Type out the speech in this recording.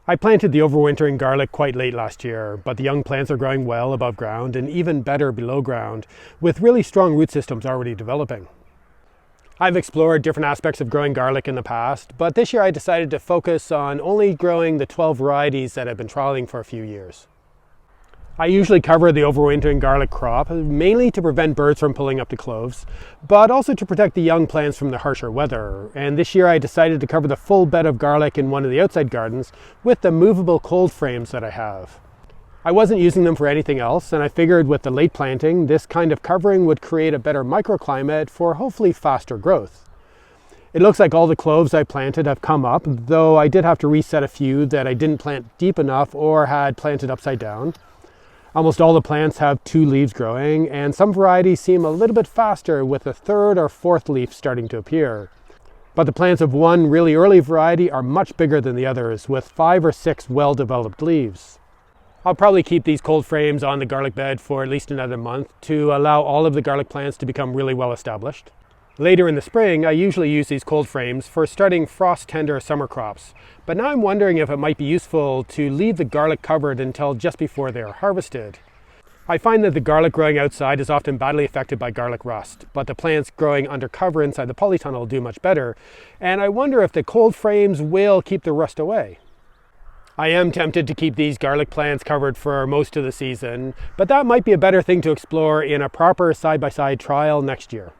I planted the overwintering garlic quite late last year, but the young plants are growing well above ground and even better below ground, with really strong root systems already developing. I've explored different aspects of growing garlic in the past, but this year I decided to focus on only growing the 12 varieties that I've been trialing for a few years. I usually cover the overwintering garlic crop, mainly to prevent birds from pulling up the cloves, but also to protect the young plants from the harsher weather. And this year I decided to cover the full bed of garlic in one of the outside gardens with the movable cold frames that I have. I wasn't using them for anything else, and I figured with the late planting, this kind of covering would create a better microclimate for hopefully faster growth. It looks like all the cloves I planted have come up, though I did have to reset a few that I didn't plant deep enough or had planted upside down. Almost all the plants have 2 leaves growing, and some varieties seem a little bit faster with a 3rd or 4th leaf starting to appear. But the plants of one really early variety are much bigger than the others, with 5 or 6 well-developed leaves. I'll probably keep these cold frames on the garlic bed for at least another month to allow all of the garlic plants to become really well established. Later in the spring, I usually use these cold frames for starting frost-tender summer crops, but now I'm wondering if it might be useful to leave the garlic covered until just before they are harvested. I find that the garlic growing outside is often badly affected by garlic rust, but the plants growing under cover inside the polytunnel do much better, and I wonder if the cold frames will keep the rust away. I am tempted to keep these garlic plants covered for most of the season, but that might be a better thing to explore in a proper side-by-side trial next year.